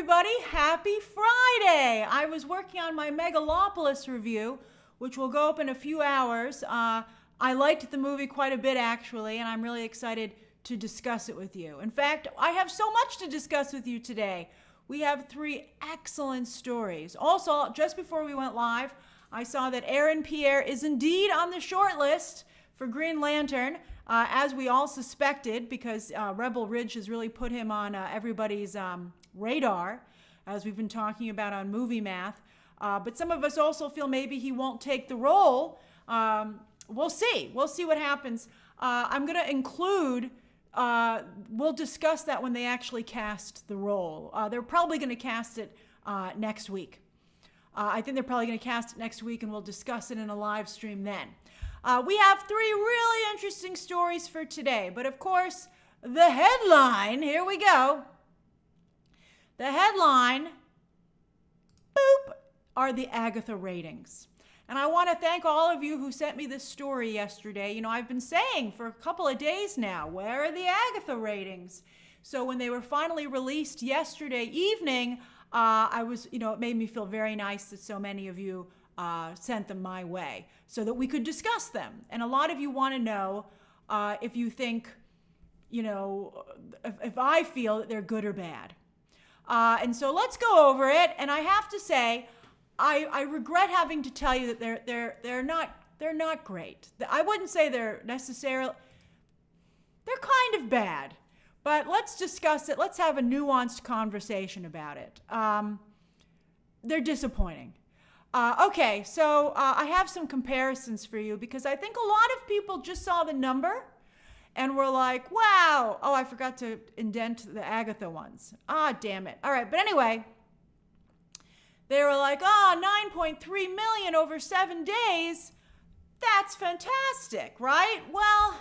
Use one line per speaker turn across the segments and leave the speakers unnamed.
everybody. Happy Friday. I was working on my Megalopolis review, which will go up in a few hours. I liked the movie quite a bit, actually, and I'm really excited to discuss it with you. In fact, I have so much to discuss with you today. We have 3 excellent stories. Also, just before we went live, I saw that Aaron Pierre is indeed on the short list for Green Lantern, as we all suspected, because Rebel Ridge has really put him on everybody's radar, as we've been talking about on Movie Math. But some of us also feel maybe he won't take the role. We'll see. We'll see what happens. I'm going to include, we'll discuss that when they actually cast the role. They're probably going to cast it next week. I think they're probably going to cast it next week, and we'll discuss it in a live stream then. We have 3 really interesting stories for today. But of course, the headline, here we go. The headline, boop, are the Agatha ratings. And I want to thank all of you who sent me this story yesterday. You know, I've been saying for a couple of days now, where are the Agatha ratings? So when they were finally released yesterday evening, it made me feel very nice that so many of you sent them my way so that we could discuss them. And a lot of you want to know if you think, if I feel that they're good or bad. And so let's go over it. And I have to say, I regret having to tell you that they're not great. I wouldn't say they're necessarily, they're kind of bad. But let's discuss it. Let's have a nuanced conversation about it. They're disappointing. Okay, so I have some comparisons for you because I think a lot of people just saw the number and were like, wow. Oh, I forgot to indent the Agatha ones. Ah, damn it. All right, but anyway, they were like, 9.3 million over 7 days. That's fantastic, right? Well,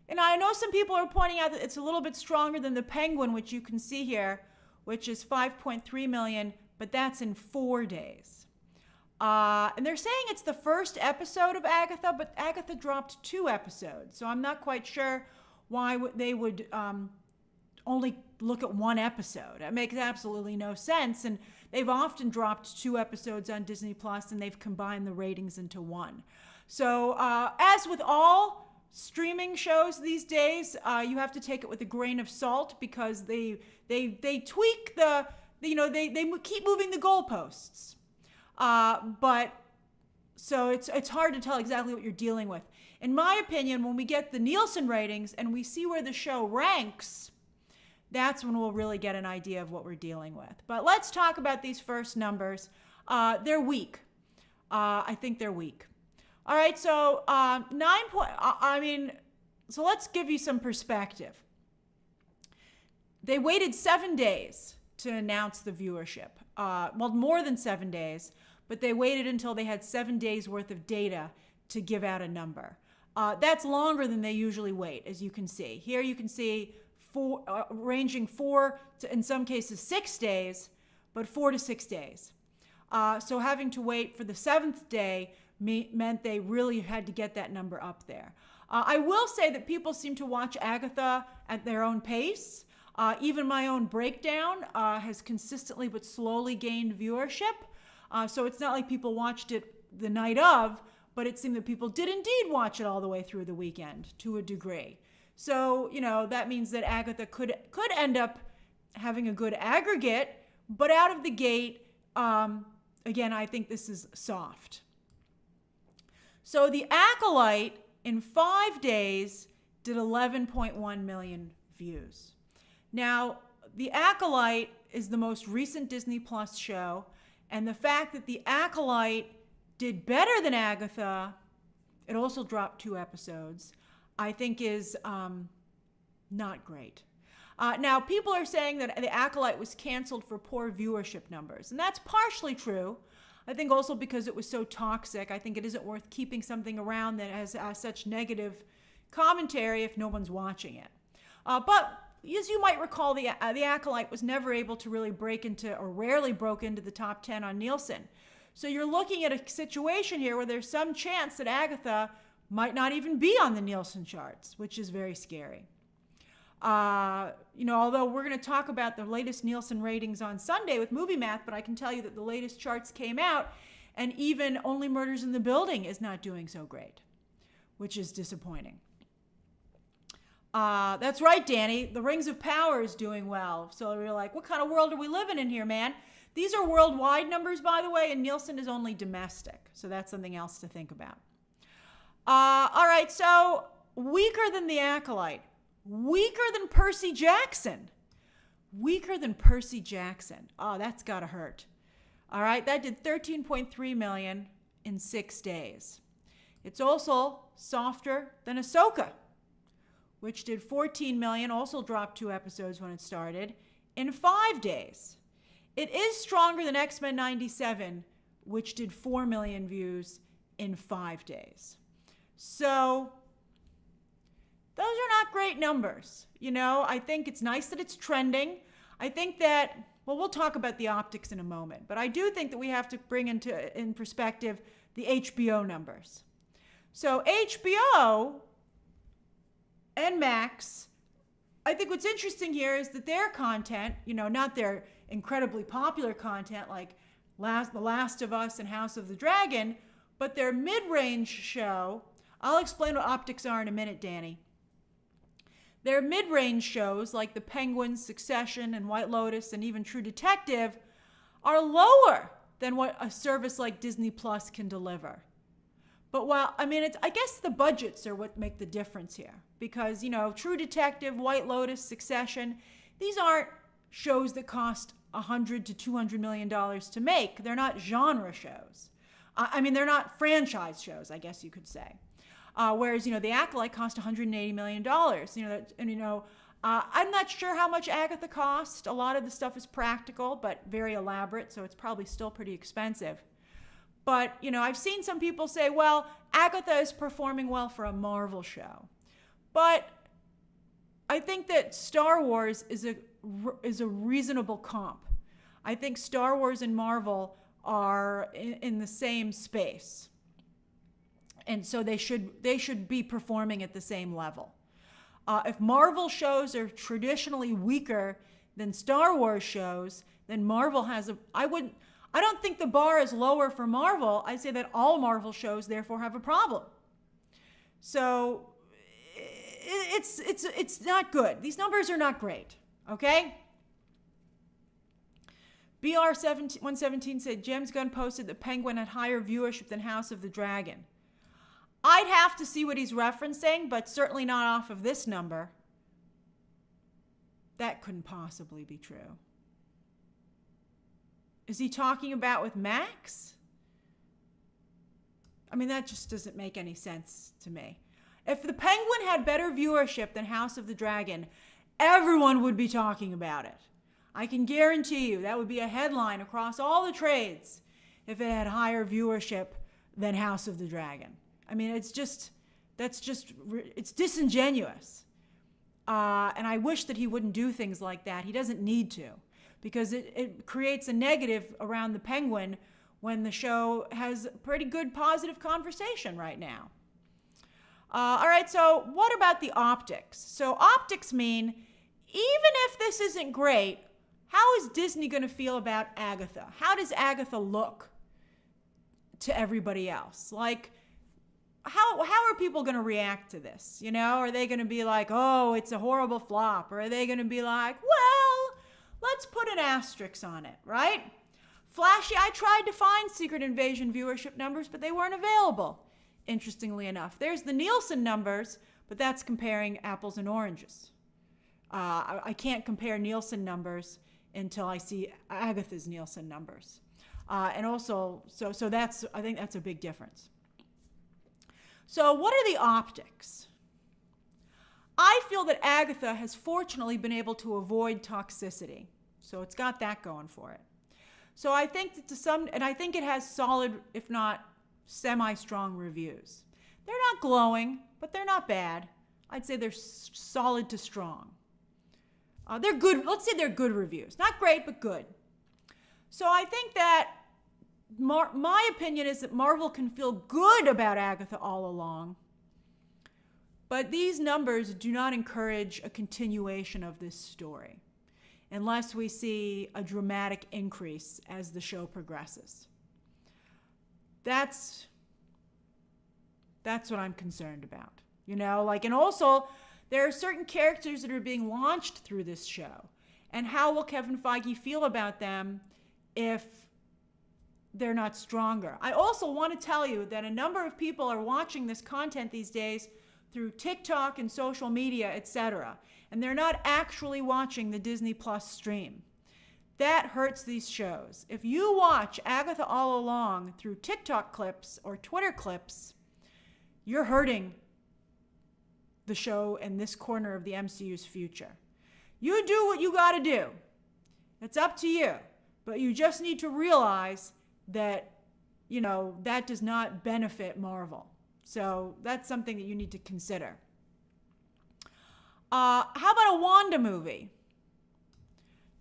and I know some people are pointing out that it's a little bit stronger than the Penguin, which you can see here, which is 5.3 million, but that's in 4 days. And they're saying it's the first episode of Agatha, but Agatha dropped 2 episodes. So I'm not quite sure why they would only look at 1 episode. It makes absolutely no sense. And they've often dropped 2 episodes on Disney Plus, and they've combined the ratings into 1. So as with all streaming shows these days, you have to take it with a grain of salt because they tweak they keep moving the goalposts. But so it's hard to tell exactly what you're dealing with. In my opinion, when we get the Nielsen ratings and we see where the show ranks, that's when we'll really get an idea of what we're dealing with. But let's talk about these first numbers. They're weak. I think they're weak. All right, so so let's give you some perspective. They waited 7 days to announce the viewership. More than 7 days, but they waited until they had 7 days worth of data to give out a number. That's longer than they usually wait, as you can see. Here you can see ranging 4 to, in some cases, 6 days, but 4 to 6 days. So having to wait for the 7th day meant they really had to get that number up there. I will say that people seem to watch Agatha at their own pace. Even my own breakdown has consistently but slowly gained viewership. So it's not like people watched it the night of, but it seemed that people did indeed watch it all the way through the weekend to a degree. So, that means that Agatha could end up having a good aggregate, but out of the gate, again, I think this is soft. So The Acolyte in 5 days did 11.1 million views. Now, The Acolyte is the most recent Disney Plus show, and the fact that The Acolyte did better than Agatha, it also dropped 2 episodes, I think is not great. Now, people are saying that The Acolyte was canceled for poor viewership numbers, and that's partially true. I think also because it was so toxic, I think it isn't worth keeping something around that has such negative commentary if no one's watching it. But as you might recall, the Acolyte was never able to really break into, or rarely broke into the top 10 on Nielsen. So you're looking at a situation here where there's some chance that Agatha might not even be on the Nielsen charts, which is very scary. Although we're going to talk about the latest Nielsen ratings on Sunday with Movie Math, but I can tell you that the latest charts came out, and even Only Murders in the Building is not doing so great, which is disappointing. That's right, Danny. The Rings of Power is doing well. So you're like, what kind of world are we living in here, man? These are worldwide numbers, by the way, and Nielsen is only domestic. So that's something else to think about. All right, so weaker than The Acolyte. Weaker than Percy Jackson. Weaker than Percy Jackson. Oh, that's got to hurt. All right, that did 13.3 million in 6 days. It's also softer than Ahsoka, which did 14 million, also dropped 2 episodes when it started, in 5 days. It is stronger than X-Men 97, which did 4 million views in 5 days. So those are not great numbers. I think it's nice that it's trending. I think that, well, we'll talk about the optics in a moment, but I do think that we have to bring in perspective the HBO numbers. So HBO and Max, I think what's interesting here is that their content, not their incredibly popular content like The Last of Us and House of the Dragon, but their mid-range show, I'll explain what optics are in a minute, Danny. Their mid-range shows like The Penguin, Succession, and White Lotus, and even True Detective are lower than what a service like Disney Plus can deliver. But I guess the budgets are what make the difference here. Because, True Detective, White Lotus, Succession, these aren't shows that cost $100 to $200 million to make. They're not genre shows. They're not franchise shows, I guess you could say. Whereas, The Acolyte cost $180 million. I'm not sure how much Agatha cost. A lot of the stuff is practical, but very elaborate, so it's probably still pretty expensive. But, I've seen some people say, well, Agatha is performing well for a Marvel show. But I think that Star Wars is a reasonable comp. I think Star Wars and Marvel are in the same space. And so they should be performing at the same level. If Marvel shows are traditionally weaker than Star Wars shows, then Marvel has I don't think the bar is lower for Marvel. I say that all Marvel shows therefore have a problem. So it's not good. These numbers are not great, okay? BR117 said James Gunn posted that Penguin had higher viewership than House of the Dragon. I'd have to see what he's referencing, but certainly not off of this number. That couldn't possibly be true. Is he talking about with Max? That just doesn't make any sense to me. If the Penguin had better viewership than House of the Dragon, everyone would be talking about it. I can guarantee you that would be a headline across all the trades if it had higher viewership than House of the Dragon. It's disingenuous. And I wish that he wouldn't do things like that. He doesn't need to, because it creates a negative around the Penguin when the show has pretty good positive conversation right now. All right, so what about the optics? So optics mean, even if this isn't great, how is Disney going to feel about Agatha? How does Agatha look to everybody else? Like, how are people going to react to this? Are they going to be like, oh, it's a horrible flop? Or are they going to be like, well, let's put an asterisk on it, right? Flashy, I tried to find Secret Invasion viewership numbers, but they weren't available, interestingly enough. There's the Nielsen numbers, but that's comparing apples and oranges. I can't compare Nielsen numbers until I see Agatha's Nielsen numbers. And also, so I think that's a big difference. So what are the optics? I feel that Agatha has fortunately been able to avoid toxicity. So it's got that going for it. So I think that and I think it has solid, if not semi-strong reviews. They're not glowing, but they're not bad. I'd say they're solid to strong. They're good. Let's say they're good reviews. Not great, but good. So I think that my opinion is that Marvel can feel good about Agatha all along, But these numbers do not encourage a continuation of this story unless we see a dramatic increase as the show progresses. That's what I'm concerned about. And also there are certain characters that are being launched through this show. And how will Kevin Feige feel about them if they're not stronger? I also want to tell you that a number of people are watching this content these days through TikTok and social media, etc. And they're not actually watching the Disney Plus stream. That hurts these shows. If you watch Agatha All Along through TikTok clips or Twitter clips, you're hurting the show and this corner of the MCU's future. You do what you got to do. It's up to you. But you just need to realize that, that does not benefit Marvel. So that's something that you need to consider. How about a Wanda movie?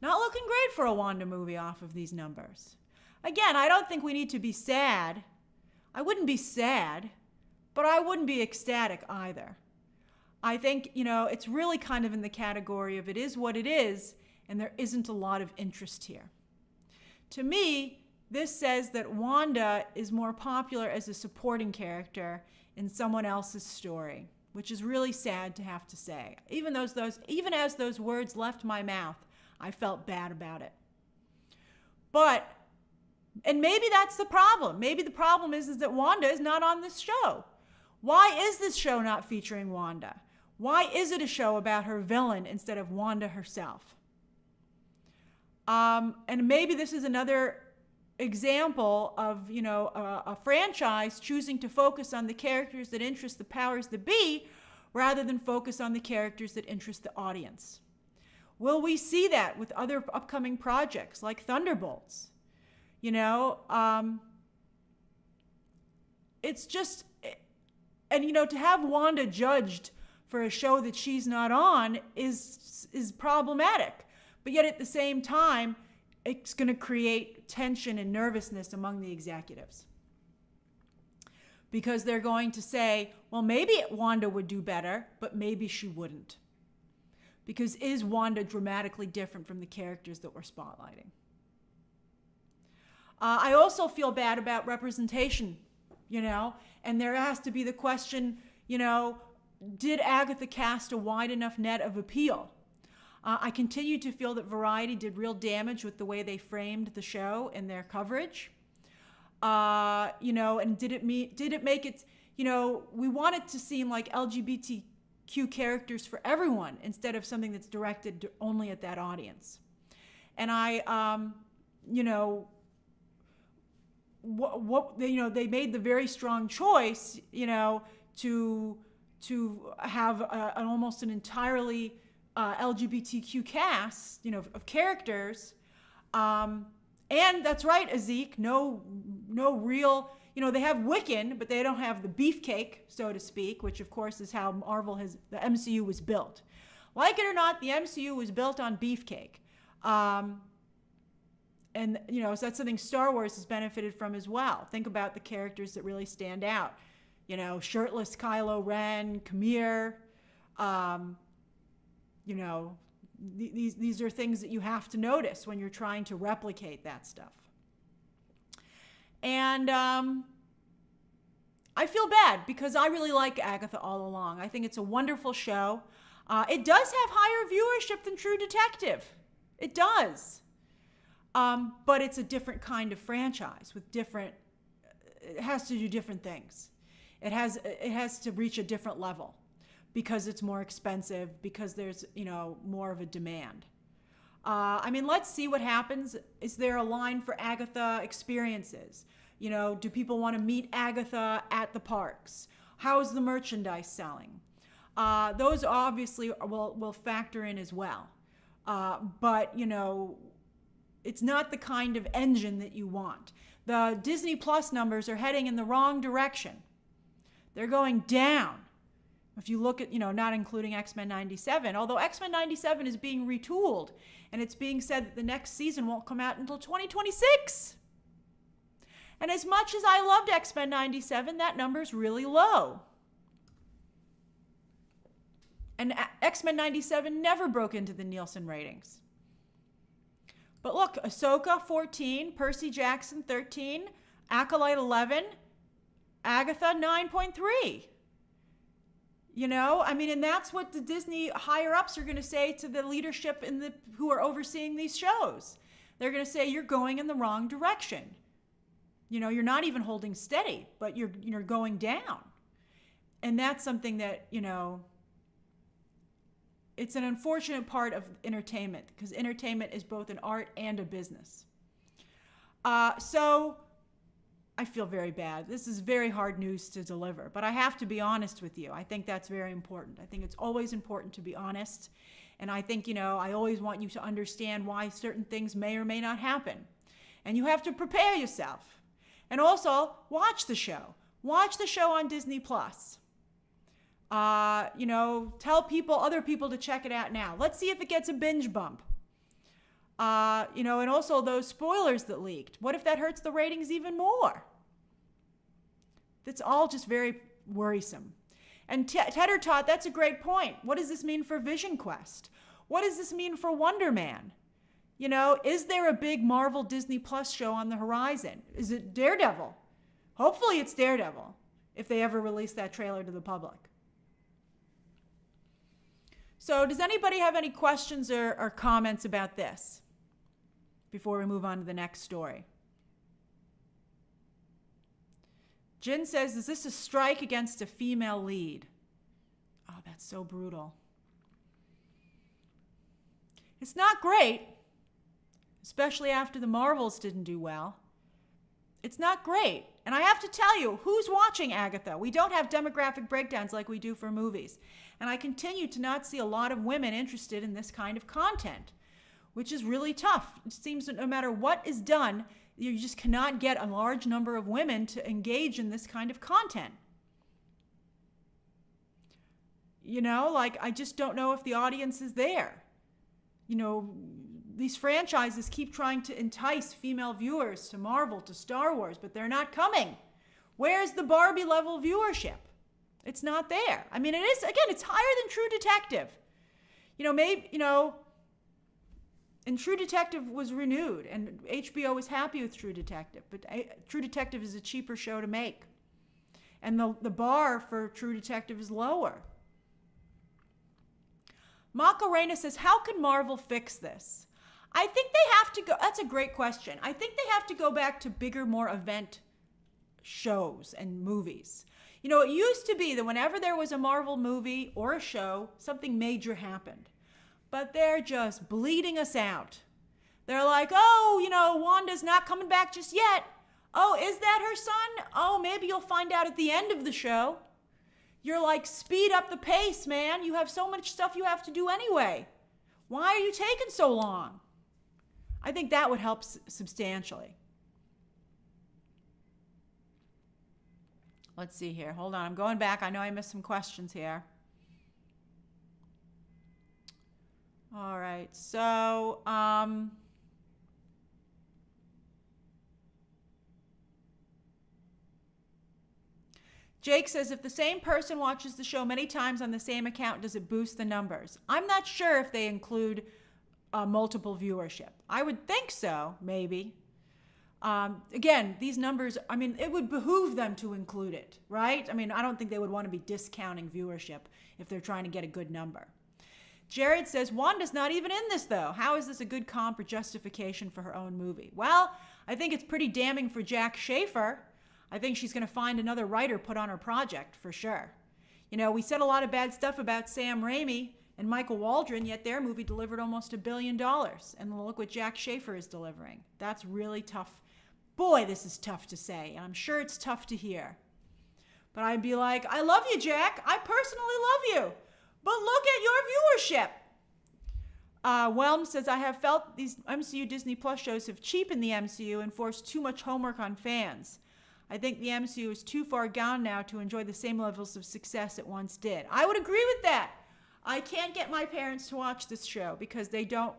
Not looking great for a Wanda movie off of these numbers. Again, I don't think we need to be sad. I wouldn't be sad, but I wouldn't be ecstatic either. I think, it's really kind of in the category of it is what it is, and there isn't a lot of interest here. To me, this says that Wanda is more popular as a supporting character in someone else's story, which is really sad to have to say. Even as those words left my mouth, I felt bad about it. And maybe that's the problem. Maybe the problem is that Wanda is not on this show. Why is this show not featuring Wanda? Why is it a show about her villain instead of Wanda herself? And maybe this is another example of, a franchise choosing to focus on the characters that interest the powers that be rather than focus on the characters that interest the audience. Will we see that with other upcoming projects like Thunderbolts? It's just, and to have Wanda judged for a show that she's not on is problematic. But yet at the same time, it's going to create tension and nervousness among the executives. Because they're going to say, well, maybe Wanda would do better, but maybe she wouldn't. Because is Wanda dramatically different from the characters that we're spotlighting? I also feel bad about representation, and there has to be the question, did Agatha cast a wide enough net of appeal? I continue to feel that Variety did real damage with the way they framed the show and their coverage. And did it make it, we want it to seem like LGBTQ characters for everyone instead of something that's directed only at that audience. And they made the very strong choice, to have almost an entirely LGBTQ cast, of characters. And that's right, Azik, no real, they have Wiccan, but they don't have the beefcake, so to speak, which of course is how the MCU was built. Like it or not, the MCU was built on beefcake. And, so that's something Star Wars has benefited from as well. Think about the characters that really stand out. Shirtless Kylo Ren, Khmer. These are things that you have to notice when you're trying to replicate that stuff. And I feel bad because I really like Agatha All Along. I think it's a wonderful show. It does have higher viewership than True Detective. It does. But it's a different kind of franchise with it has to do different things. It has to reach a different level because it's more expensive, because there's, more of a demand. Let's see what happens. Is there a line for Agatha experiences? Do people want to meet Agatha at the parks? How is the merchandise selling? Those obviously will factor in as well. But, it's not the kind of engine that you want. The Disney Plus numbers are heading in the wrong direction. They're going down. If you look at, not including X-Men 97, although X-Men 97 is being retooled, and it's being said that the next season won't come out until 2026. And as much as I loved X-Men 97, that number's really low. And X-Men 97 never broke into the Nielsen ratings. But look, Ahsoka 14, Percy Jackson 13, Acolyte 11, Agatha 9.3. You know, I mean, and that's what the Disney higher-ups are going to say to the leadership who are overseeing these shows. They're going to say, you're going in the wrong direction. You know, you're not even holding steady, but you're going down. And that's something that, you know, it's an unfortunate part of entertainment, because entertainment is both an art and a business. So I feel very bad. This is very hard news to deliver, but I have to be honest with you. I think that's very important. I think it's always important to be honest. And I think, you know, I always want you to understand why certain things may or may not happen. And you have to prepare yourself. And also, watch the show. Watch the show on Disney+. You know, tell other people to check it out now. Let's see if it gets a binge bump. You know, and also those spoilers that leaked. What if that hurts the ratings even more? That's all just very worrisome. And Tedder Tot, that's a great point. What does this mean for Vision Quest? What does this mean for Wonder Man? You know, is there a big Marvel Disney Plus show on the horizon? Is it Daredevil? Hopefully it's Daredevil, if they ever release that trailer to the public. So does anybody have any questions or comments about this before we move on to the next story? Jin says, is this a strike against a female lead? Oh, that's so brutal. It's not great, especially after the Marvels didn't do well. It's not great. And I have to tell you, who's watching Agatha? We don't have demographic breakdowns like we do for movies. And I continue to not see a lot of women interested in this kind of content, which is really tough. It seems that no matter what is done, you just cannot get a large number of women to engage in this kind of content. You know, like, I just don't know if the audience is there. You know, these franchises keep trying to entice female viewers to Marvel, to Star Wars, but they're not coming. Where's the Barbie level viewership? It's not there. I mean, it is, again, it's higher than True Detective. You know, maybe, you know, and True Detective was renewed, and HBO was happy with True Detective, but True Detective is a cheaper show to make. And the bar for True Detective is lower. Macarena says, how can Marvel fix this? I think they have to go, that's a great question. I think they have to go back to bigger, more event shows and movies. You know, it used to be that whenever there was a Marvel movie or a show, something major happened. But they're just bleeding us out. They're like, oh, you know, Wanda's not coming back just yet. Oh, is that her son? Oh, maybe you'll find out at the end of the show. You're like, speed up the pace, man. You have so much stuff you have to do anyway. Why are you taking so long? I think that would help substantially. Let's see here. Hold on. I'm going back. I know I missed some questions here. All right. So, Jake says, if the same person watches the show many times on the same account, does it boost the numbers? I'm not sure if they include multiple viewership. I would think so, maybe. Again, these numbers, I mean, it would behoove them to include it, right? I mean, I don't think they would want to be discounting viewership if they're trying to get a good number. Jared says, Wanda's not even in this, though. How is this a good comp or justification for her own movie? Well, I think it's pretty damning for Jack Schaefer. I think she's going to find another writer put on her project, for sure. You know, we said a lot of bad stuff about Sam Raimi and Michael Waldron, yet their movie delivered almost $1 billion. And look what Jack Schaefer is delivering. That's really tough. Boy, this is tough to say, and I'm sure it's tough to hear. But I'd be like, I love you, Jack. I personally love you. But look at your viewership. Whelm says, I have felt these MCU Disney Plus shows have cheapened the MCU and forced too much homework on fans. I think the MCU is too far gone now to enjoy the same levels of success it once did. I would agree with that. I can't get my parents to watch this show because they don't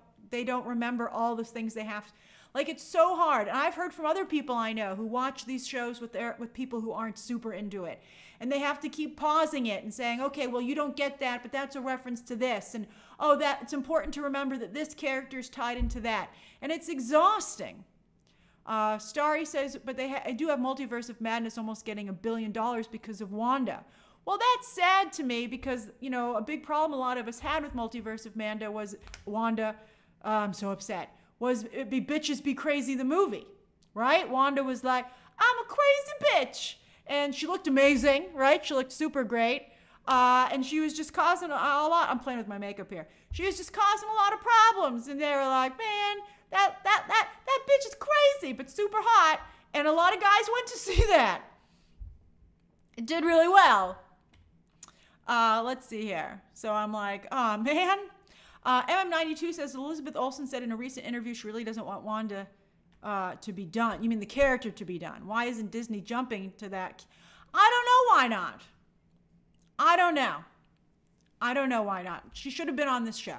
remember all the things they have. Like, it's so hard. And I've heard from other people I know who watch these shows with people who aren't super into it. And they have to keep pausing it and saying, okay, well, you don't get that, but that's a reference to this. And, oh, that it's important to remember that this character is tied into that. And it's exhausting. Starry says, but I do have Multiverse of Madness almost getting $1 billion because of Wanda. Well, that's sad to me because, you know, a big problem a lot of us had with Multiverse of Wanda, I'm so upset, was it be Bitches Be Crazy the movie, right? Wanda was like, I'm a crazy bitch. And she looked amazing, right? She looked super great. And she was just causing a lot. I'm playing with my makeup here. She was just causing a lot of problems. And they were like, man, that bitch is crazy, but super hot. And a lot of guys went to see that. It did really well. Let's see here. So I'm like, oh, man. MM92 says, Elizabeth Olsen said in a recent interview she really doesn't want Wanda to be done. You mean the character to be done? Why isn't Disney jumping to that? I don't know why not. I don't know why not. She should have been on this show.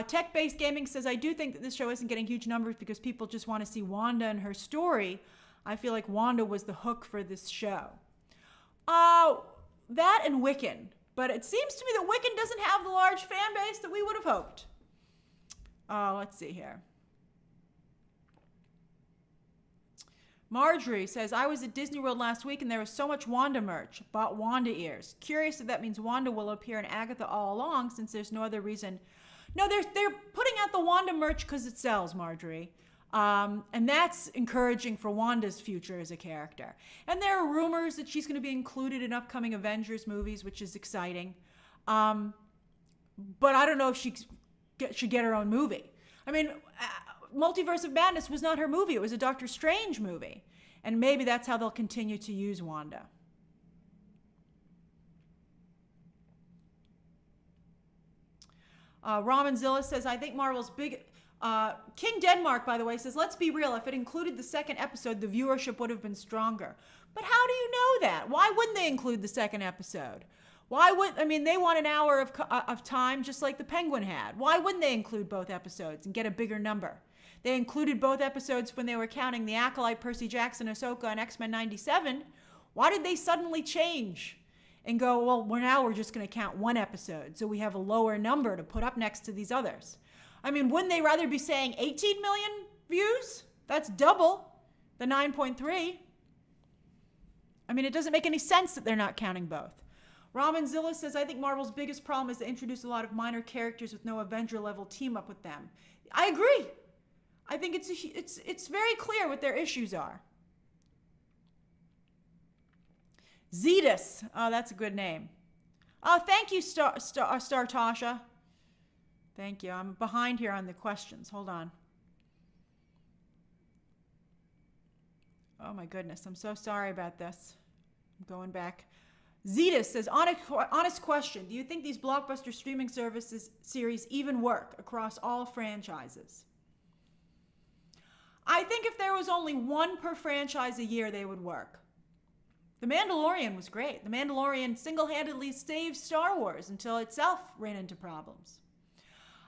Tech-Based Gaming says, I do think that this show isn't getting huge numbers because people just want to see Wanda and her story. I feel like Wanda was the hook for this show. That and Wiccan. But it seems to me that Wiccan doesn't have the large fan base that we would have hoped. Let's see here. Marjorie says, I was at Disney World last week and there was so much Wanda merch. Bought Wanda ears. Curious if that means Wanda will appear in Agatha all along since there's no other reason. No, they're putting out the Wanda merch because it sells, Marjorie. And that's encouraging for Wanda's future as a character. And there are rumors that she's going to be included in upcoming Avengers movies, which is exciting. But I don't know if she should get her own movie. I mean, Multiverse of Madness was not her movie. It was a Doctor Strange movie. And maybe that's how they'll continue to use Wanda. Ramanzilla says, I think Marvel's big... King Denmark, by the way, says, let's be real. If it included the second episode, the viewership would have been stronger. But how do you know that? Why wouldn't they include the second episode? They want an hour of time just like the Penguin had. Why wouldn't they include both episodes and get a bigger number? They included both episodes when they were counting the Acolyte, Percy Jackson, Ahsoka, and X-Men 97. Why did they suddenly change and go, well, now we're just going to count one episode so we have a lower number to put up next to these others? I mean, wouldn't they rather be saying 18 million views? That's double the 9.3. I mean, it doesn't make any sense that they're not counting both. Ramanzilla says, I think Marvel's biggest problem is they introduce a lot of minor characters with no Avenger-level team-up with them. I agree. I think it's very clear what their issues are. Zetus. Oh, that's a good name. Oh, thank you, Star Tasha. Thank you. I'm behind here on the questions. Hold on. Oh, my goodness. I'm so sorry about this. I'm going back. Zetus says, honest question. Do you think these blockbuster streaming services series even work across all franchises? I think if there was only one per franchise a year, they would work. The Mandalorian was great. The Mandalorian single-handedly saved Star Wars until itself ran into problems.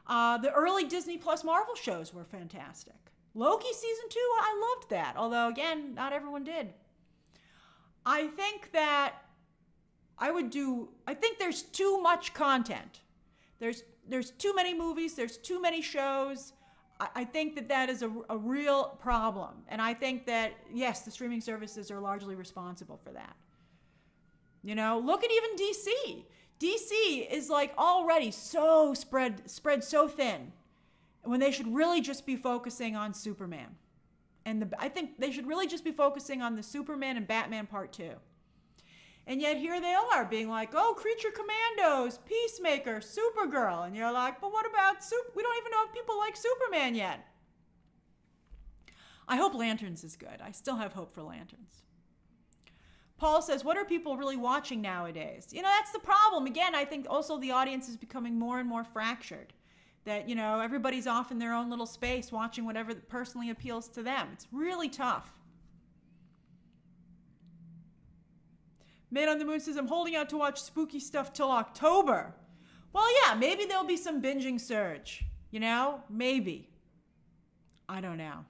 The early Disney Plus Marvel shows were fantastic. Loki season 2, I loved that. Although, again, not everyone did. I think that I think there's too much content. There's too many movies. There's too many shows. I think that is a real problem. And I think that, yes, the streaming services are largely responsible for that. You know, look at even DC. DC is like already so spread so thin when they should really just be focusing on Superman. And I think they should really just be focusing on the Superman and Batman Part 2. And yet here they are being like, oh, Creature Commandos, Peacemaker, Supergirl. And you're like, but what about we don't even know if people like Superman yet. I hope Lanterns is good. I still have hope for Lanterns. Paul says, what are people really watching nowadays? You know, that's the problem. Again, I think also the audience is becoming more and more fractured. That, you know, everybody's off in their own little space watching whatever personally appeals to them. It's really tough. Man on the Moon says, I'm holding out to watch spooky stuff till October. Well, yeah, maybe there'll be some binging surge. You know, maybe. I don't know.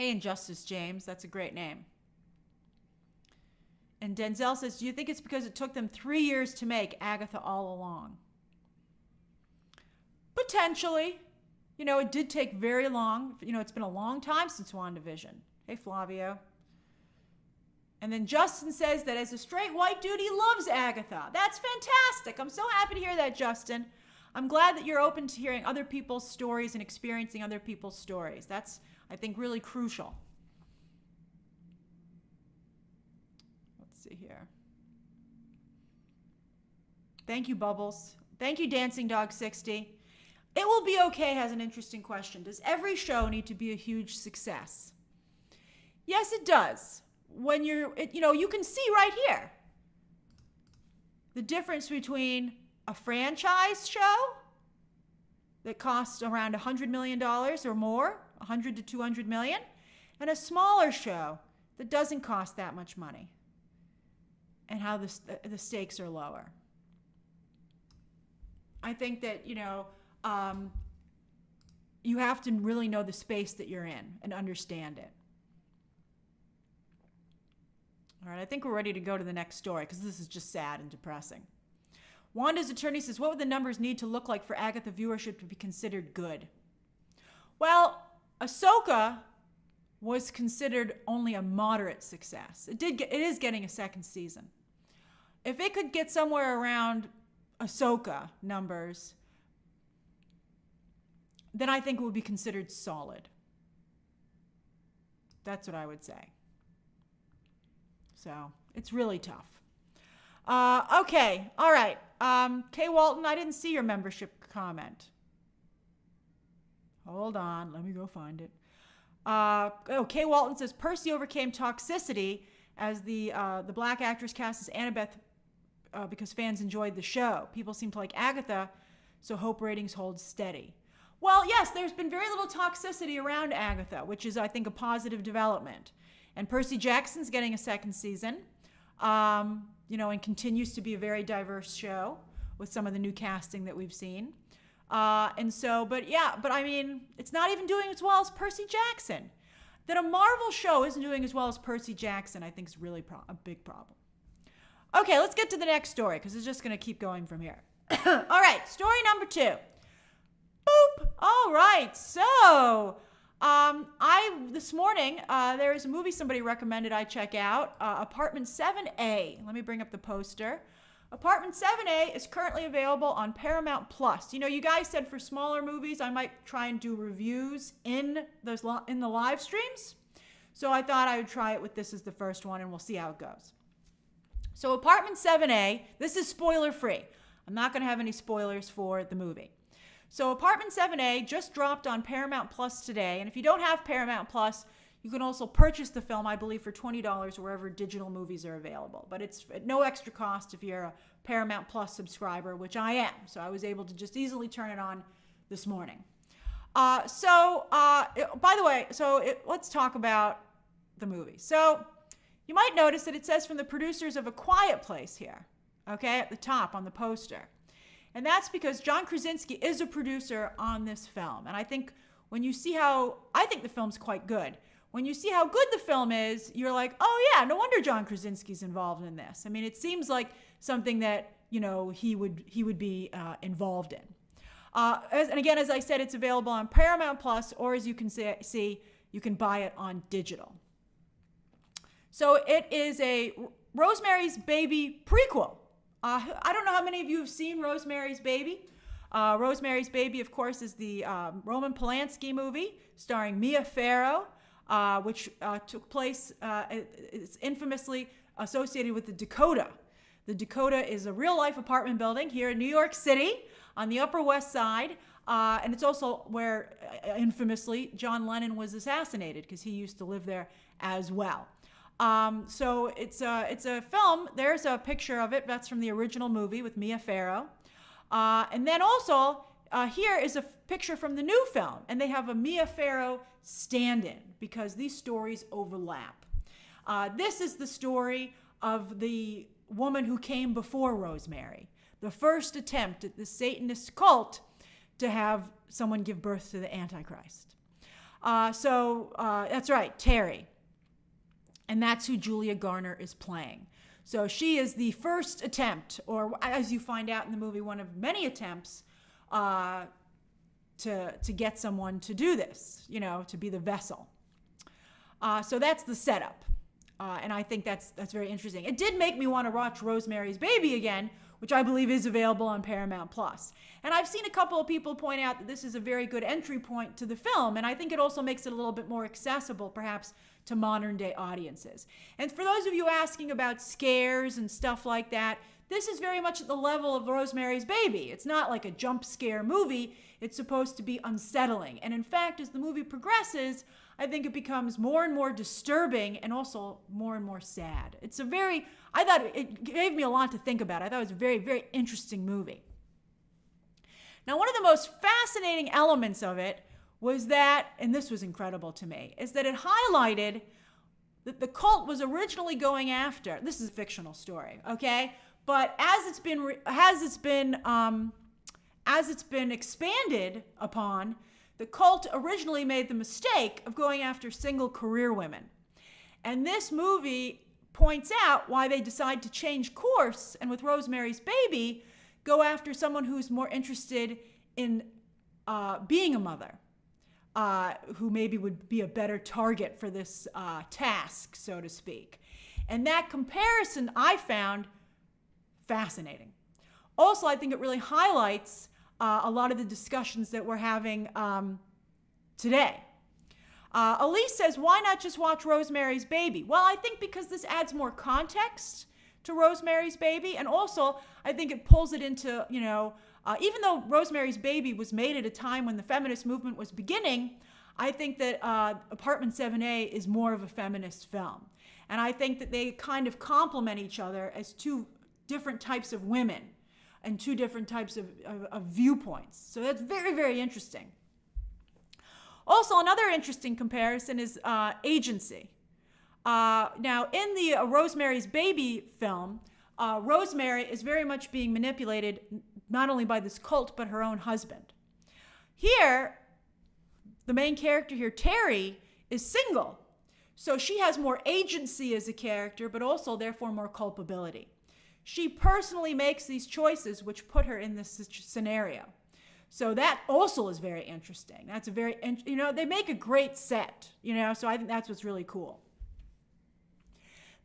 Hey, Injustice James, that's a great name. And Denzel says, do you think it's because it took them 3 years to make Agatha all along? Potentially. You know, it did take very long. You know, it's been a long time since WandaVision. Hey, Flavio. And then Justin says that as a straight white dude, he loves Agatha. That's fantastic. I'm so happy to hear that, Justin. I'm glad that you're open to hearing other people's stories and experiencing other people's stories. That's, I think, really crucial. Let's see here. Thank you, Bubbles. Thank you, Dancing Dog 60. It Will Be Okay has an interesting question. Does every show need to be a huge success? Yes, it does. When you can see right here the difference between a franchise show that costs around $100 million or more, 100 to 200 million, and a smaller show that doesn't cost that much money, and how the stakes are lower. I think that, you have to really know the space that you're in and understand it. All right, I think we're ready to go to the next story because this is just sad and depressing. Wanda's attorney says, what would the numbers need to look like for Agatha viewership to be considered good? Well, Ahsoka was considered only a moderate success. It is getting a second season. If it could get somewhere around Ahsoka numbers, then I think it would be considered solid. That's what I would say. So it's really tough. Okay, all right. Kay Walton, I didn't see your membership comment. Hold on, let me go find it. Kay Walton says Percy overcame toxicity as the black actress cast as Annabeth because fans enjoyed the show. People seem to like Agatha, so hope ratings hold steady. Well, yes, there's been very little toxicity around Agatha, which is, I think, a positive development. And Percy Jackson's getting a second season, and continues to be a very diverse show with some of the new casting that we've seen. But I mean, it's not even doing as well as Percy Jackson. That a Marvel show isn't doing as well as Percy Jackson, I think, is really a big problem. Okay, let's get to the next story, because it's just going to keep going from here. All right, story number 2. Boop. All right, so this morning, there is a movie somebody recommended I check out, Apartment 7A. Let me bring up the poster. Apartment 7A is currently available on Paramount Plus. You guys said for smaller movies, I might try and do reviews in the live streams. So I thought I would try it with this as the first one, and we'll see how it goes. So Apartment 7A, this is spoiler free. I'm not going to have any spoilers for the movie. So Apartment 7A just dropped on Paramount Plus today. And if you don't have Paramount Plus, you can also purchase the film, I believe, for $20 wherever digital movies are available. But it's at no extra cost if you're a Paramount Plus subscriber, which I am. So I was able to just easily turn it on this morning. By the way, let's talk about the movie. So you might notice that it says from the producers of A Quiet Place here, okay, at the top on the poster. And that's because John Krasinski is a producer on this film. And I think when you see I think the film's quite good. When you see how good the film is, you're like, oh yeah, no wonder John Krasinski's involved in this. I mean, it seems like something that, he would be involved in. And again, as I said, it's available on Paramount Plus, or as you can see, you can buy it on digital. So it is a Rosemary's Baby prequel. I don't know how many of you have seen Rosemary's Baby. Rosemary's Baby, of course, is the Roman Polanski movie starring Mia Farrow, which took place, it's infamously associated with the Dakota. The Dakota is a real-life apartment building here in New York City on the Upper West Side, and it's also where, infamously, John Lennon was assassinated because he used to live there as well. So it's a film. There's a picture of it. That's from the original movie with Mia Farrow. And then also here is a picture from the new film. And they have a Mia Farrow stand-in because these stories overlap. This is the story of the woman who came before Rosemary. The first attempt at the Satanist cult to have someone give birth to the Antichrist. That's right, Terry. And that's who Julia Garner is playing. So she is the first attempt, or as you find out in the movie, one of many attempts to get someone to do this, to be the vessel. So that's the setup. And I think that's very interesting. It did make me want to watch Rosemary's Baby again, which I believe is available on Paramount+. And I've seen a couple of people point out that this is a very good entry point to the film, and I think it also makes it a little bit more accessible, perhaps, to modern-day audiences. And for those of you asking about scares and stuff like that, this is very much at the level of Rosemary's Baby. It's not like a jump scare movie. It's supposed to be unsettling. And in fact, as the movie progresses, I think it becomes more and more disturbing and also more and more sad. I thought it gave me a lot to think about. I thought it was a very, very interesting movie. Now, one of the most fascinating elements of it was that, and this was incredible to me, is that it highlighted that the cult was originally going after, this is a fictional story, okay? But as it's been expanded upon, the cult originally made the mistake of going after single career women. And this movie points out why they decide to change course, and with Rosemary's Baby, go after someone who's more interested in being a mother, who maybe would be a better target for this task, so to speak. And that comparison I found fascinating. Also, I think it really highlights a lot of the discussions that we're having today. Elise says, why not just watch Rosemary's Baby? Well, I think because this adds more context to Rosemary's Baby, and also I think it pulls it into, even though Rosemary's Baby was made at a time when the feminist movement was beginning, I think that Apartment 7A is more of a feminist film. And I think that they kind of complement each other as two different types of women and two different types of viewpoints. So that's very, very interesting. Also, another interesting comparison is agency. Now, in the Rosemary's Baby film, Rosemary is very much being manipulated not only by this cult, but her own husband. Here, the main character here, Terry, is single. So she has more agency as a character, but also, therefore, more culpability. She personally makes these choices which put her in this scenario. So that also is very interesting. That's a very, they make a great set, so I think that's what's really cool.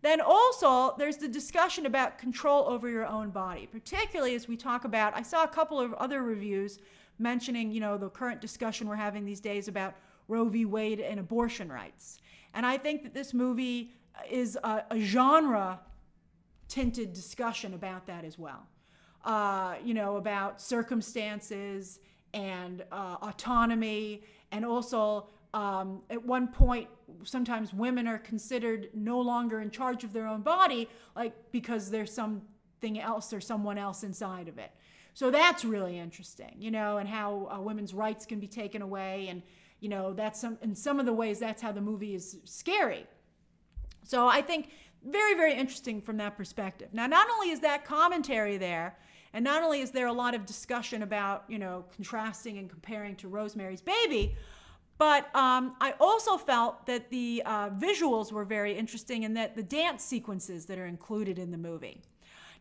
Then also, there's the discussion about control over your own body, particularly as we talk about, I saw a couple of other reviews mentioning, the current discussion we're having these days about Roe v. Wade and abortion rights. And I think that this movie is a genre-tinted discussion about that as well. About circumstances and autonomy, and also at one point, sometimes women are considered no longer in charge of their own body, because there's something else or someone else inside of it. So that's really interesting, and how women's rights can be taken away, and that's in some of the ways that's how the movie is scary. So I think very, very interesting from that perspective. Now, not only is that commentary there, and not only is there a lot of discussion about, contrasting and comparing to Rosemary's Baby, but I also felt that the visuals were very interesting, and that the dance sequences that are included in the movie.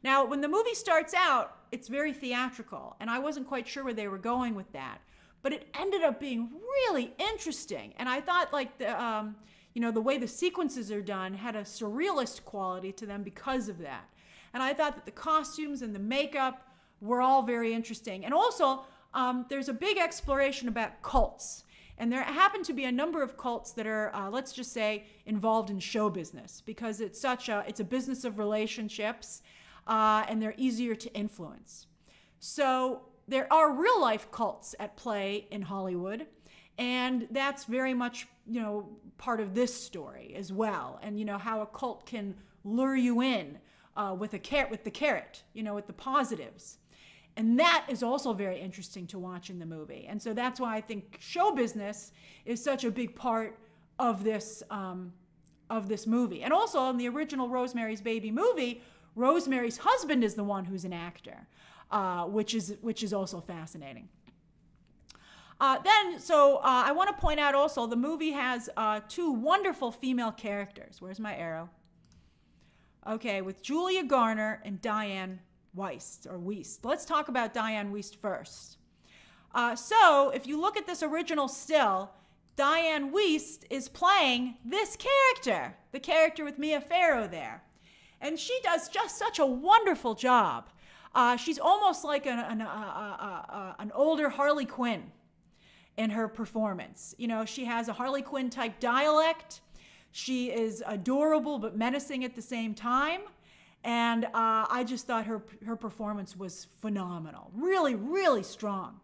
Now, when the movie starts out, it's very theatrical, and I wasn't quite sure where they were going with that, but it ended up being really interesting. And I thought the way the sequences are done had a surrealist quality to them because of that. And I thought that the costumes and the makeup were all very interesting. And also, there's a big exploration about cults. And there happen to be a number of cults that are, let's just say, involved in show business, because it's a business of relationships, and they're easier to influence. So there are real life cults at play in Hollywood, and that's very much, part of this story as well. And how a cult can lure you in with the carrot, with the positives. And that is also very interesting to watch in the movie. And so that's why I think show business is such a big part of this movie. And also in the original Rosemary's Baby movie, Rosemary's husband is the one who's an actor, which is also fascinating. I want to point out also the movie has two wonderful female characters. Where's my arrow? Okay, with Julia Garner and Diane Wiest. Let's talk about Diane Wiest first. So if you look at this original still, Diane Wiest is playing this character, the character with Mia Farrow there. And she does just such a wonderful job. She's almost like an older Harley Quinn in her performance. You know, she has a Harley Quinn type dialect. She is adorable but menacing at the same time. And I just thought her performance was phenomenal. Really, really strong.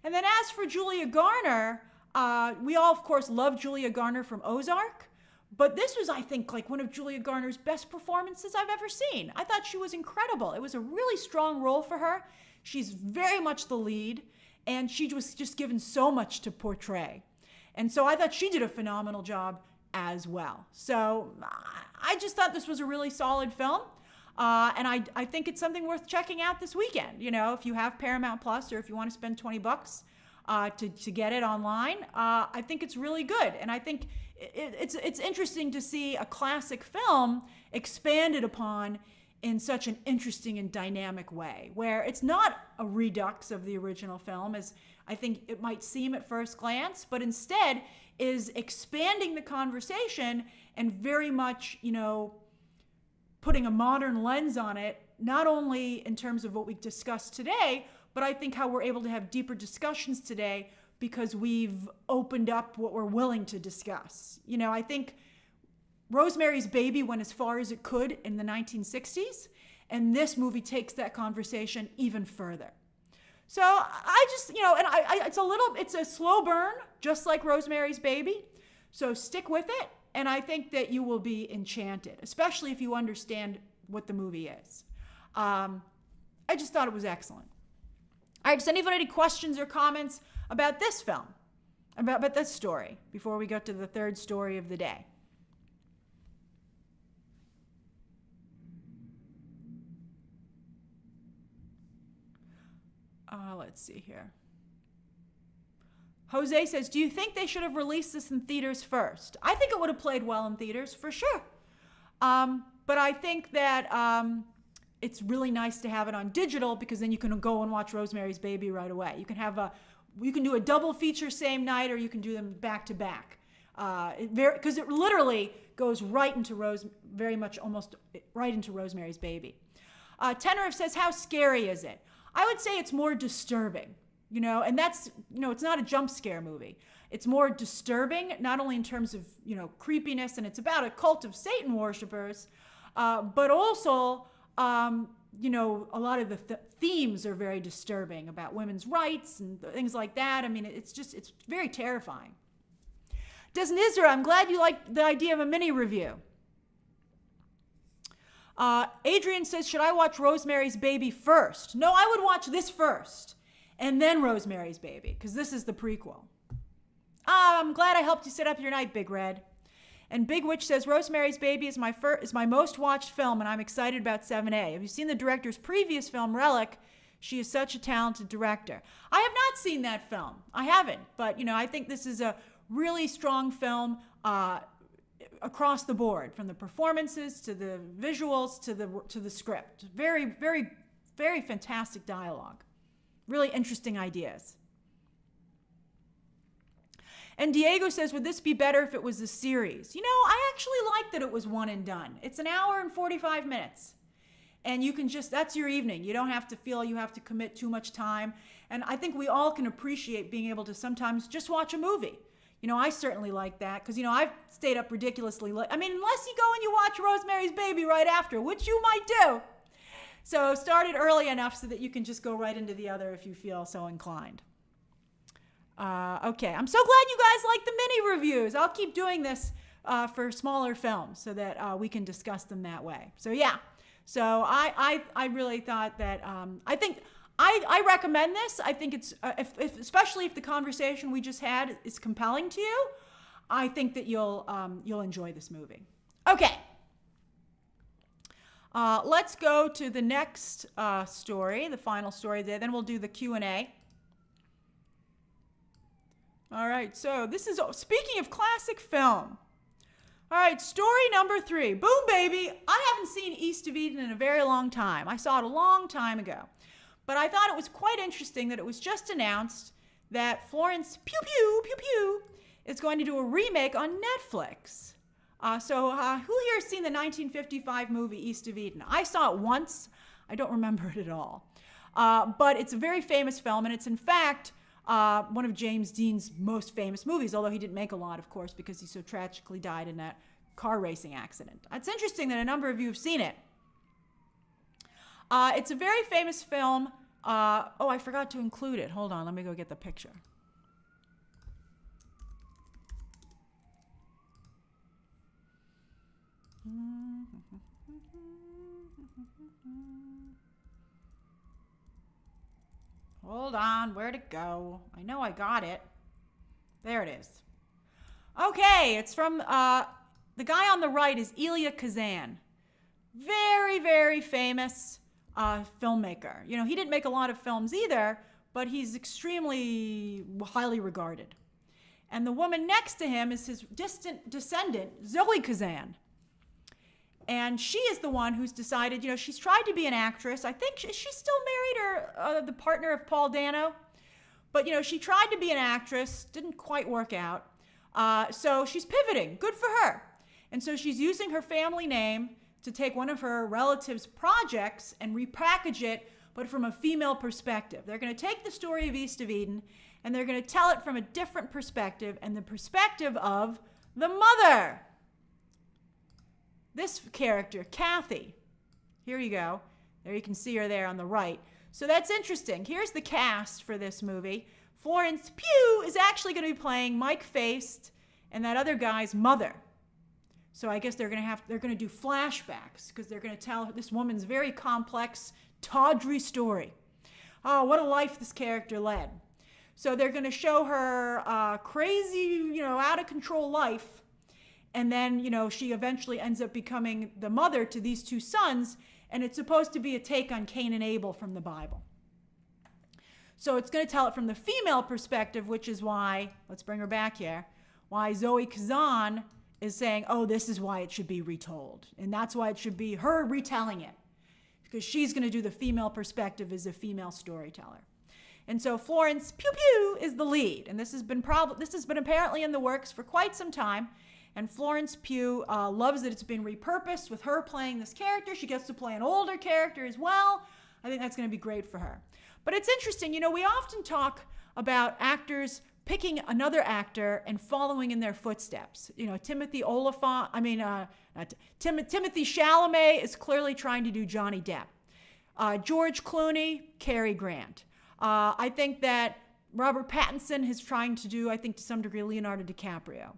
And then as for Julia Garner, we all, of course, love Julia Garner from Ozark. But this was, I think, like one of Julia Garner's best performances I've ever seen. I thought she was incredible. It was a really strong role for her. She's very much the lead, and she was just given so much to portray. And so I thought she did a phenomenal job as well. So I just thought this was a really solid film. And I think it's something worth checking out this weekend. You know, if you have Paramount Plus or if you want to spend $20 to get it online, I think it's really good. And I think it's interesting to see a classic film expanded upon in such an interesting and dynamic way, where it's not a redux of the original film, as I think it might seem at first glance, but instead is expanding the conversation and very much, you know, putting a modern lens on it, not only in terms of what we discussed today, but I think how we're able to have deeper discussions today because we've opened up what we're willing to discuss. You know, I think Rosemary's Baby went as far as it could in the 1960s, and this movie takes that conversation even further. So I just, you know, and it's a slow burn, just like Rosemary's Baby. So stick with it, and I think that you will be enchanted, especially if you understand what the movie is. I just thought it was excellent. All right, does anybody have any questions or comments about this film, about this story, before we go to the third story of the day? Let's see here. Jose says, do you think they should have released this in theaters first? I think it would have played well in theaters, for sure. But I think that it's really nice to have it on digital, because then you can go and watch Rosemary's Baby right away. You can do a double feature same night, or you can do them back to back. Because it literally goes right into almost right into Rosemary's Baby. Tenerife says, how scary is it? I would say it's more disturbing, you know, and that's, you know, it's not a jump scare movie. It's more disturbing, not only in terms of, you know, creepiness, and it's about a cult of Satan worshipers, but also, you know, a lot of the themes are very disturbing about women's rights and things like that. I mean, it's very terrifying. Does Nizra, I'm glad you like the idea of a mini review. Adrian says, should I watch Rosemary's Baby first? No, I would watch this first, and then Rosemary's Baby, because this is the prequel. I'm glad I helped you set up your night, Big Red. And Big Witch says, Rosemary's Baby is my most watched film, and I'm excited about 7A. Have you seen the director's previous film, Relic? She is such a talented director. I have not seen that film. I haven't, but, you know, I think this is a really strong film, across the board, from the performances to the visuals to the script. Very, very, very fantastic dialogue. Really interesting ideas. And Diego says, would this be better if it was a series? You know, I actually like that it was one and done. It's an hour and 45 minutes. And you can that's your evening. You don't have to feel you have to commit too much time. And I think we all can appreciate being able to sometimes just watch a movie. You know, I certainly like that, because, you know, I've stayed up ridiculously late. I mean, unless you go and you watch Rosemary's Baby right after, which you might do. So start it early enough so that you can just go right into the other if you feel so inclined. Okay, I'm so glad you guys like the mini reviews. I'll keep doing this for smaller films so that we can discuss them that way. So yeah, so I really thought that, I recommend this. I think it's, especially if the conversation we just had is compelling to you, I think that you'll enjoy this movie. Okay. Let's go to the next story, the final story there. Then we'll do the Q&A. All right, so this is, speaking of classic film. All right, story number 3. Boom, baby. I haven't seen East of Eden in a very long time. I saw it a long time ago. But I thought it was quite interesting that it was just announced that Florence Pugh is going to do a remake on Netflix. So who here has seen the 1955 movie East of Eden? I saw it once. I don't remember it at all. But it's a very famous film, and it's in fact one of James Dean's most famous movies, although he didn't make a lot, of course, because he so tragically died in that car racing accident. It's interesting that a number of you have seen it. It's a very famous film. Oh, I forgot to include it. Hold on, let me go get the picture. Hold on, where'd it go? I know I got it. There it is. Okay, it's from, the guy on the right is Elia Kazan. Very, very famous filmmaker. You know, he didn't make a lot of films either, but he's extremely highly regarded. And the woman next to him is his distant descendant, Zoe Kazan. And she is the one who's decided, you know, she's tried to be an actress. I think she's still married or the partner of Paul Dano. But, you know, she tried to be an actress, didn't quite work out. So she's pivoting. Good for her. And so she's using her family name to take one of her relatives' projects and repackage it, but from a female perspective. They're going to take the story of East of Eden, and they're going to tell it from a different perspective, and the perspective of the mother. This character, Kathy. Here you go. There you can see her there on the right. So that's interesting. Here's the cast for this movie. Florence Pugh is actually going to be playing Mike Feist and that other guy's mother. So I guess they're going to do flashbacks because they're going to tell this woman's very complex, tawdry story. Oh, what a life this character led. So they're going to show her crazy, you know, out of control life. And then, you know, she eventually ends up becoming the mother to these two sons. And it's supposed to be a take on Cain and Abel from the Bible. So it's going to tell it from the female perspective, which is why, let's bring her back here, why Zoe Kazan is saying, oh, this is why it should be retold. And that's why it should be her retelling it. Because she's going to do the female perspective as a female storyteller. And so Florence Pugh is the lead. And this has been apparently in the works for quite some time. And Florence Pugh loves that it's been repurposed with her playing this character. She gets to play an older character as well. I think that's going to be great for her. But it's interesting, you know, we often talk about actors picking another actor and following in their footsteps. You know, Timothy Chalamet is clearly trying to do Johnny Depp. George Clooney, Cary Grant. I think that Robert Pattinson is trying to do, I think to some degree, Leonardo DiCaprio.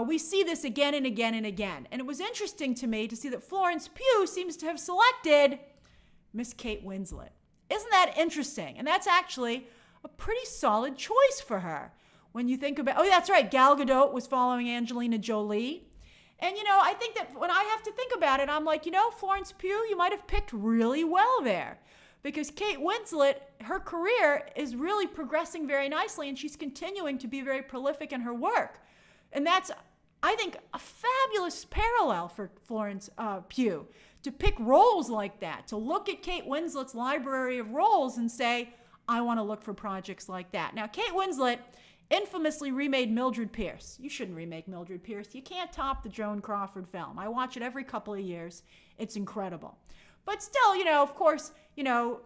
We see this again and again and again. And it was interesting to me to see that Florence Pugh seems to have selected Miss Kate Winslet. Isn't that interesting? And that's actually a pretty solid choice for her. When you think about, oh, that's right, Gal Gadot was following Angelina Jolie. And, you know, I think that when I have to think about it, I'm like, you know, Florence Pugh, you might have picked really well there. Because Kate Winslet, her career is really progressing very nicely, and she's continuing to be very prolific in her work. And that's, I think, a fabulous parallel for Florence Pugh, to pick roles like that, to look at Kate Winslet's library of roles and say, I want to look for projects like that. Now, Kate Winslet infamously remade Mildred Pierce. You shouldn't remake Mildred Pierce. You can't top the Joan Crawford film. I watch it every couple of years. It's incredible. But still, you know, of course, you know,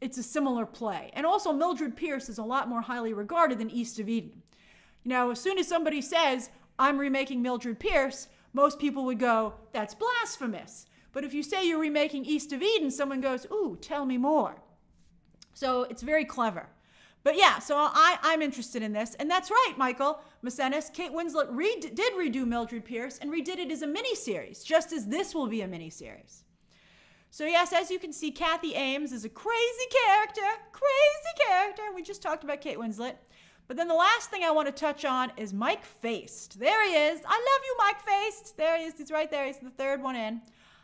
it's a similar play. And also, Mildred Pierce is a lot more highly regarded than East of Eden. You know, as soon as somebody says, I'm remaking Mildred Pierce, most people would go, that's blasphemous. But if you say you're remaking East of Eden, someone goes, ooh, tell me more. So it's very clever. But yeah, so I'm interested in this. And that's right, Michael Macenas. Kate Winslet did redo Mildred Pierce and redid it as a miniseries, just as this will be a miniseries. So yes, as you can see, Kathy Ames is a crazy character. We just talked about Kate Winslet. But then the last thing I want to touch on is Mike Feist. There he is. I love you, Mike Feist. There he is. He's right there. He's the third one in.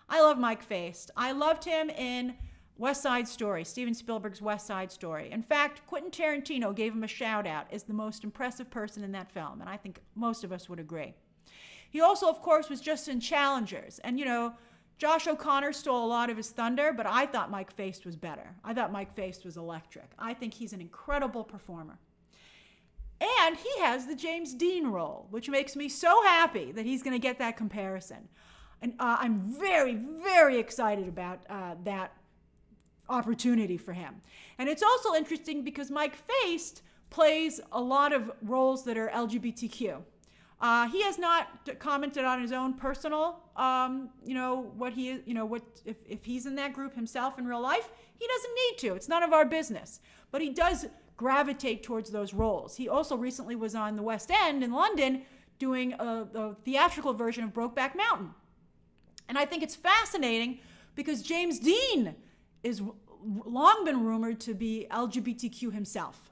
I love Mike Feist. I loved him in West Side Story, Steven Spielberg's West Side Story. In fact, Quentin Tarantino gave him a shout out as the most impressive person in that film, and I think most of us would agree. He also, of course, was just in Challengers, and Josh O'Connor stole a lot of his thunder, but I thought Mike Faist was better. I thought Mike Faist was electric. I think he's an incredible performer. And he has the James Dean role, which makes me so happy that he's going to get that comparison. And I'm very, very excited about that opportunity for him. And it's also interesting because Mike Faist plays a lot of roles that are LGBTQ. He has not commented on his own personal, what he is, if he's in that group himself in real life. He doesn't need to. It's none of our business. But he does gravitate towards those roles. He also recently was on the West End in London doing a theatrical version of Brokeback Mountain. And I think it's fascinating because James Dean is long been rumored to be LGBTQ himself.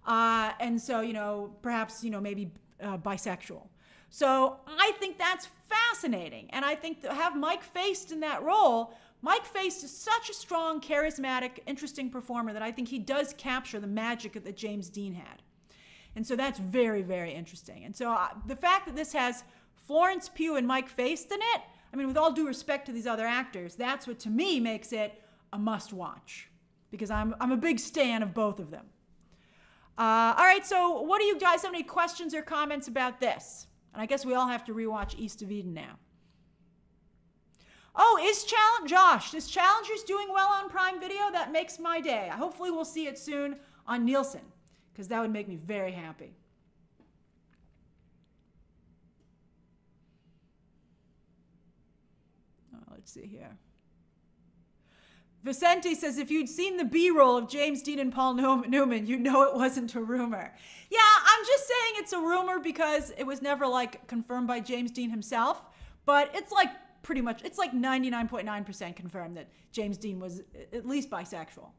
And so, perhaps, maybe bisexual. So I think that's fascinating. And I think to have Mike Faist in that role, Mike Faist is such a strong, charismatic, interesting performer that I think he does capture the magic that James Dean had. And so that's very, very interesting. And so the fact that this has Florence Pugh and Mike Faist in it, I mean, with all due respect to these other actors, that's what to me makes it a must-watch, because I'm a big stan of both of them. All right, so what do you guys have any questions or comments about this? And I guess we all have to rewatch East of Eden now. Oh, is Challengers doing well on Prime Video? That makes my day. Hopefully we'll see it soon on Nielsen, because that would make me very happy. Let's see here. Vicente says, if you'd seen the B-roll of James Dean and Paul Newman, you'd know it wasn't a rumor. Yeah, I'm just saying it's a rumor because it was never confirmed by James Dean himself, but it's pretty much, it's 99.9% confirmed that James Dean was at least bisexual.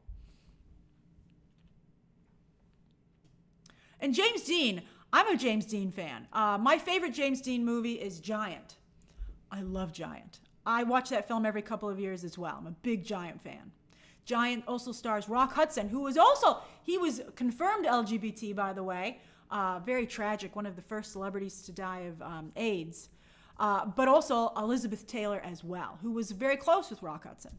And James Dean, I'm a James Dean fan. My favorite James Dean movie is Giant. I love Giant. I watch that film every couple of years as well. I'm a big Giant fan. Giant also stars Rock Hudson, who was he was confirmed LGBT, by the way. Very tragic, one of the first celebrities to die of AIDS. But also Elizabeth Taylor as well, who was very close with Rock Hudson.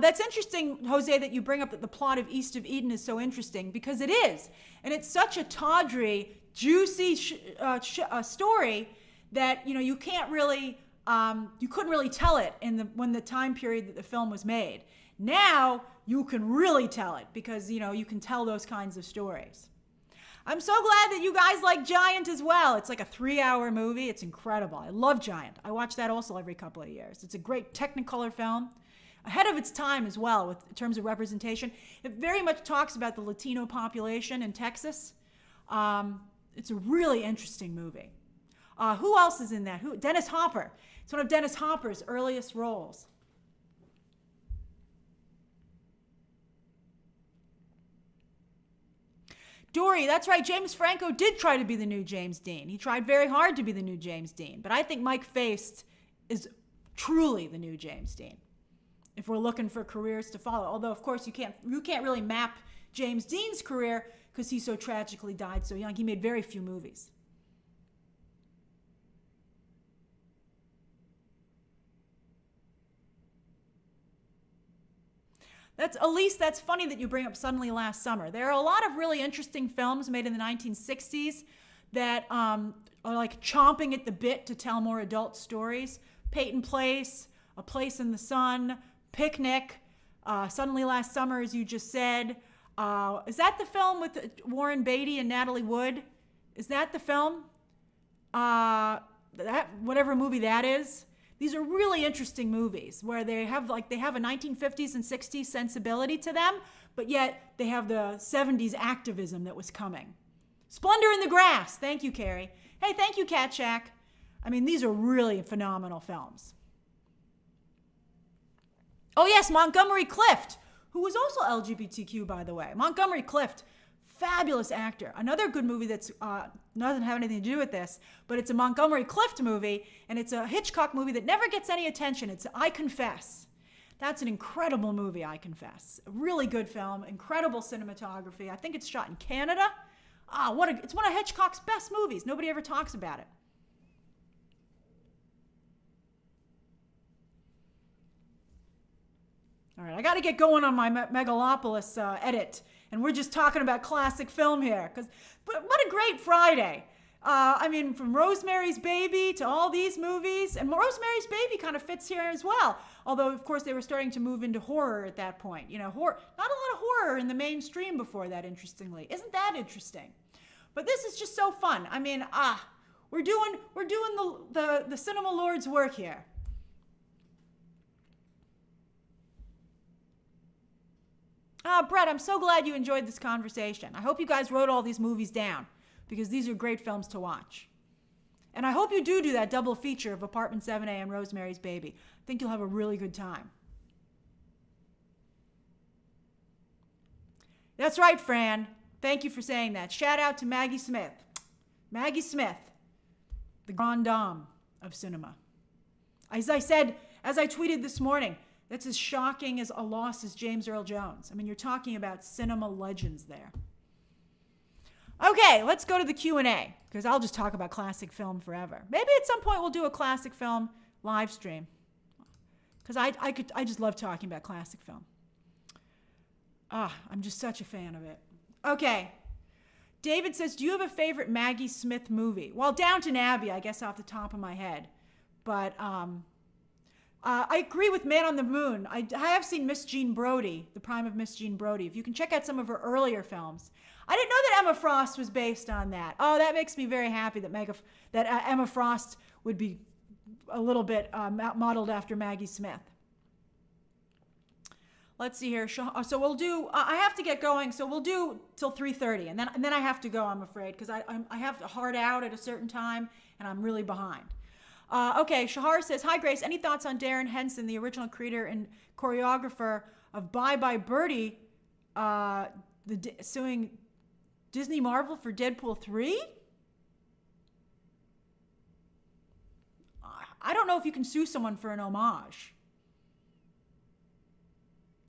That's interesting, Jose, that you bring up that the plot of East of Eden is so interesting, because it is. And it's such a tawdry, juicy story that, you can't really, you couldn't really tell it when the time period that the film was made. Now, you can really tell it because, you can tell those kinds of stories. I'm so glad that you guys like Giant as well. It's like a 3-hour movie. It's incredible. I love Giant. I watch that also every couple of years. It's a great Technicolor film. Ahead of its time as well in terms of representation. It very much talks about the Latino population in Texas. It's a really interesting movie. Who else is in that? Dennis Hopper. It's one of Dennis Hopper's earliest roles. Dory, that's right. James Franco did try to be the new James Dean. He tried very hard to be the new James Dean. But I think Mike Faist is truly the new James Dean, if we're looking for careers to follow. Although, of course, you can't really map James Dean's career because he so tragically died so young. He made very few movies. Elise, that's funny that you bring up Suddenly Last Summer. There are a lot of really interesting films made in the 1960s that are chomping at the bit to tell more adult stories. Peyton Place, A Place in the Sun, Picnic, Suddenly Last Summer, as you just said. Is that the film with Warren Beatty and Natalie Wood? Is that the film? Whatever movie that is. These are really interesting movies where they have a 1950s and 60s sensibility to them, but yet they have the 70s activism that was coming. Splendor in the Grass. Thank you, Carrie. Hey, thank you, Cat Shack. I mean, these are really phenomenal films. Oh yes, Montgomery Clift, who was also LGBTQ, by the way. Montgomery Clift, fabulous actor. Another good movie that's doesn't have anything to do with this, but it's a Montgomery Clift movie, and it's a Hitchcock movie that never gets any attention. It's I Confess. That's an incredible movie, I Confess. A really good film, incredible cinematography. I think it's shot in Canada. It's one of Hitchcock's best movies. Nobody ever talks about it. All right, I got to get going on my Megalopolis edit, and we're just talking about classic film here. But what a great Friday! From Rosemary's Baby to all these movies, and Rosemary's Baby kind of fits here as well. Although, of course, they were starting to move into horror at that point. Not a lot of horror in the mainstream before that. Interestingly, isn't that interesting? But this is just so fun. We're doing the cinema lord's work here. Brett, I'm so glad you enjoyed this conversation. I hope you guys wrote all these movies down because these are great films to watch. And I hope you do that double feature of Apartment 7A and Rosemary's Baby. I think you'll have a really good time. That's right, Fran. Thank you for saying that. Shout out to Maggie Smith. Maggie Smith, the grande dame of cinema. As I tweeted this morning, that's as shocking as a loss as James Earl Jones. You're talking about cinema legends there. Okay, let's go to the Q&A, because I'll just talk about classic film forever. Maybe at some point we'll do a classic film live stream, because I just love talking about classic film. I'm just such a fan of it. Okay. David says, do you have a favorite Maggie Smith movie? Well, Downton Abbey, I guess off the top of my head. But I agree with Man on the Moon. I have seen Miss Jean Brodie, The Prime of Miss Jean Brodie. If you can check out some of her earlier films. I didn't know that Emma Frost was based on that. Oh, that makes me very happy that Emma Frost would be a little bit modeled after Maggie Smith. Let's see here. So we'll do, I have to get going, so we'll do till 3:30, and then I have to go, I'm afraid, because I have to hard out at a certain time, and I'm really behind. Okay, Shahar says, hi Grace, any thoughts on Darren Henson, the original creator and choreographer of Bye Bye Birdie, suing Disney Marvel for Deadpool 3? I don't know if you can sue someone for an homage.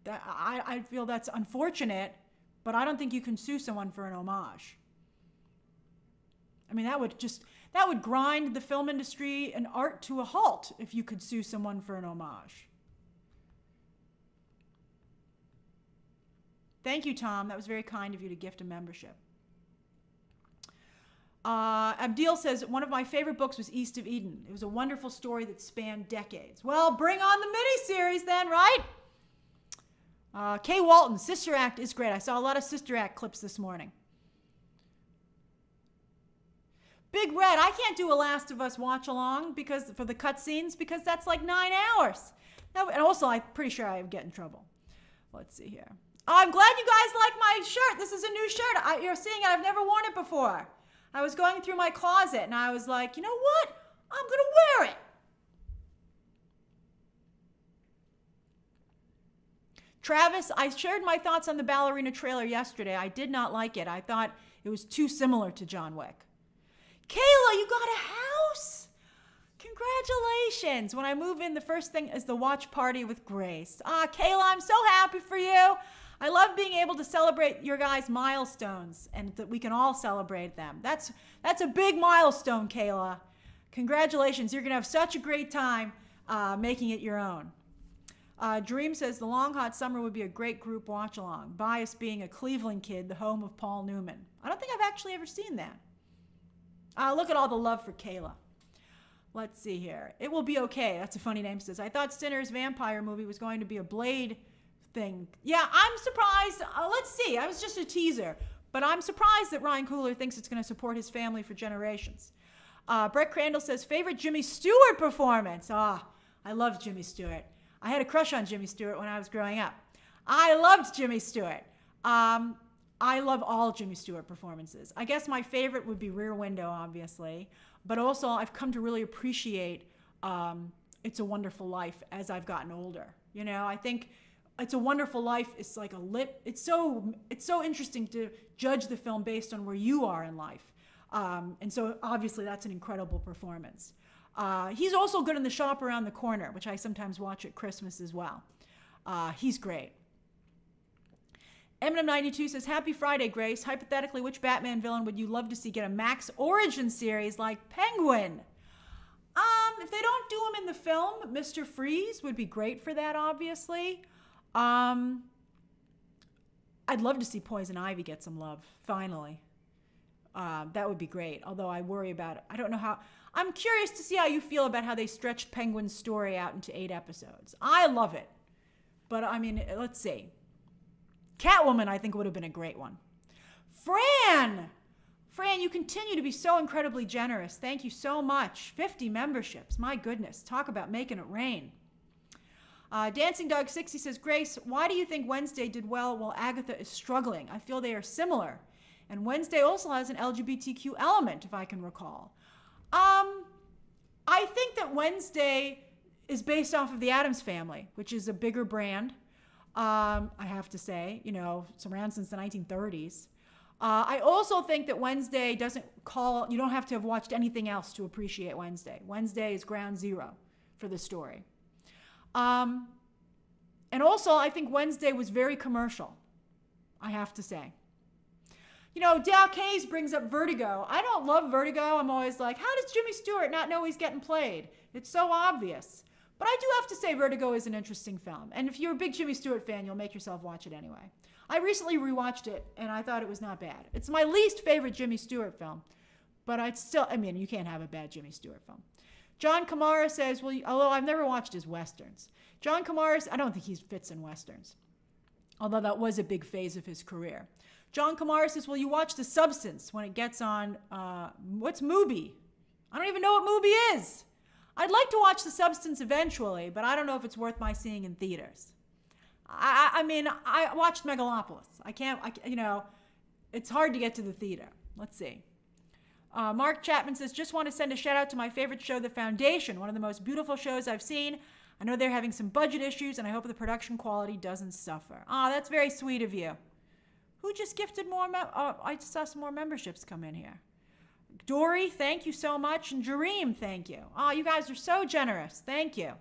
I feel that's unfortunate, but I don't think you can sue someone for an homage. That would grind the film industry and art to a halt if you could sue someone for an homage. Thank you, Tom. That was very kind of you to gift a membership. Abdil says, one of my favorite books was East of Eden. It was a wonderful story that spanned decades. Well, bring on the miniseries then, right? Kay Walton, Sister Act is great. I saw a lot of Sister Act clips this morning. Big Red, I can't do a Last of Us watch along for the cutscenes because that's like 9 hours. And also, I'm pretty sure I would get in trouble. Let's see here. Oh, I'm glad you guys like my shirt. This is a new shirt. You're seeing it. I've never worn it before. I was going through my closet and I was like, you know what? I'm going to wear it. Travis, I shared my thoughts on the ballerina trailer yesterday. I did not like it. I thought it was too similar to John Wick. Kayla, you got a house? Congratulations. When I move in, the first thing is the watch party with Grace. Kayla, I'm so happy for you. I love being able to celebrate your guys' milestones and that we can all celebrate them. That's a big milestone, Kayla. Congratulations. You're going to have such a great time making it your own. Dream says, the Long Hot Summer would be a great group watch-along. Bias being a Cleveland kid, the home of Paul Newman. I don't think I've actually ever seen that. Look at all the love for Kayla. Let's see here. It Will Be Okay. That's a funny name. Says, I thought Stinner's vampire movie was going to be a Blade thing. Yeah, I'm surprised. Let's see. I was just a teaser. But I'm surprised that Ryan Coogler thinks it's going to support his family for generations. Brett Crandall says, favorite Jimmy Stewart performance. I love Jimmy Stewart. I had a crush on Jimmy Stewart when I was growing up. I loved Jimmy Stewart. I love all Jimmy Stewart performances. I guess my favorite would be Rear Window, obviously. But also, I've come to really appreciate It's a Wonderful Life as I've gotten older. You know, I think It's a Wonderful Life is like it's so interesting to judge the film based on where you are in life. And so obviously that's an incredible performance. He's also good in The Shop Around the Corner, which I sometimes watch at Christmas as well. He's great. Eminem92 says, Happy Friday, Grace. Hypothetically, which Batman villain would you love to see get a Max origin series like Penguin? If they don't do him in the film, Mr. Freeze would be great for that, obviously. I'd love to see Poison Ivy get some love, finally. That would be great, although I worry about it. I don't know how. I'm curious to see how you feel about how they stretched Penguin's story out into 8 episodes. I love it. But, I mean, let's see. Catwoman, I think, would have been a great one. Fran, you continue to be so incredibly generous. Thank you so much. 50 memberships. My goodness. Talk about making it rain. Dancing Dog 60 says, Grace, why do you think Wednesday did well while Agatha is struggling? I feel they are similar. And Wednesday also has an LGBTQ element, if I can recall. I think that Wednesday is based off of the Addams Family, which is a bigger brand. I have to say, it's around since the 1930s. I also think that Wednesday you don't have to have watched anything else to appreciate Wednesday. Wednesday is ground zero for the story. And also, I think Wednesday was very commercial, I have to say. Dal Case brings up Vertigo. I don't love Vertigo. I'm always like, how does Jimmy Stewart not know he's getting played? It's so obvious. But I do have to say Vertigo is an interesting film. And if you're a big Jimmy Stewart fan, you'll make yourself watch it anyway. I recently rewatched it, and I thought it was not bad. It's my least favorite Jimmy Stewart film. But you can't have a bad Jimmy Stewart film. John Kamara says, although I've never watched his Westerns. John Kamara, I don't think he fits in Westerns. Although that was a big phase of his career. John Kamara says, will you watch The Substance when it gets on, what's Mubi? I don't even know what Mubi is. I'd like to watch The Substance eventually, but I don't know if it's worth my seeing in theaters. I watched Megalopolis. It's hard to get to the theater. Let's see. Mark Chapman says, just want to send a shout out to my favorite show, The Foundation, one of the most beautiful shows I've seen. I know they're having some budget issues, and I hope the production quality doesn't suffer. That's very sweet of you. Who just gifted more? I just saw some more memberships come in here. Dory, thank you so much. And Jareem, thank you. You guys are so generous. Thank you.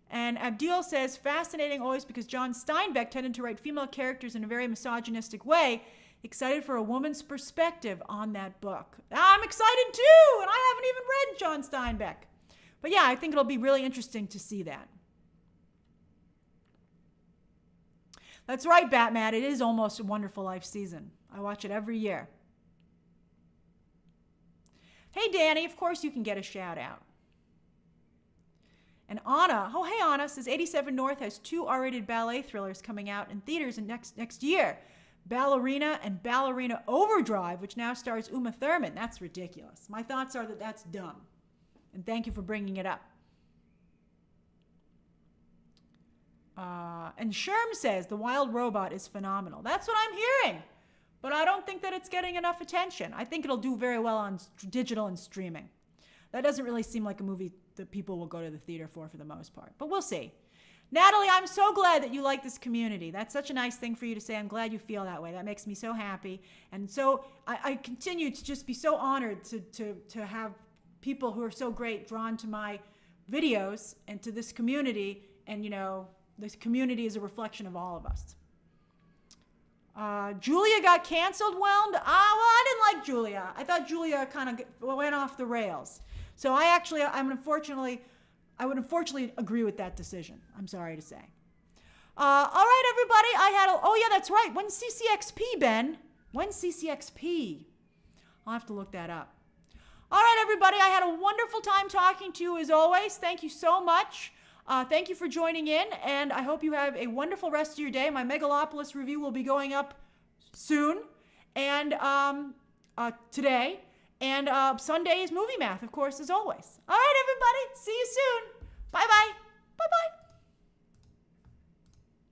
And Abdul says, fascinating always because John Steinbeck tended to write female characters in a very misogynistic way. Excited for a woman's perspective on that book. I'm excited too, and I haven't even read John Steinbeck. But yeah, I think it'll be really interesting to see that. That's right, Batman. It is almost a Wonderful Life season. I watch it every year. Hey, Danny, of course you can get a shout out. And Anna says 87 North has 2 R-rated ballet thrillers coming out in theaters next year. Ballerina and Ballerina Overdrive, which now stars Uma Thurman. That's ridiculous. My thoughts are that that's dumb. And thank you for bringing it up. And Sherm says The Wild Robot is phenomenal. That's what I'm hearing. But I don't think that it's getting enough attention. I think it'll do very well on digital and streaming. That doesn't really seem like a movie that people will go to the theater for the most part. But we'll see. Natalie, I'm so glad that you like this community. That's such a nice thing for you to say. I'm glad you feel that way. That makes me so happy. And so I continue to just be so honored to have people who are so great drawn to my videos and to this community. And, this community is a reflection of all of us. Julia got canceled, Whelmed? I didn't like Julia. I thought Julia kind of went off the rails. So I would unfortunately agree with that decision. I'm sorry to say. All right, everybody. That's right. When's CCXP, Ben? When's CCXP? I'll have to look that up. All right, everybody. I had a wonderful time talking to you as always. Thank you so much. Thank you for joining in, and I hope you have a wonderful rest of your day. My Megalopolis review will be going up soon, and today, and Sunday's Movie Math, of course, as always. All right, everybody. See you soon. Bye-bye. Bye-bye.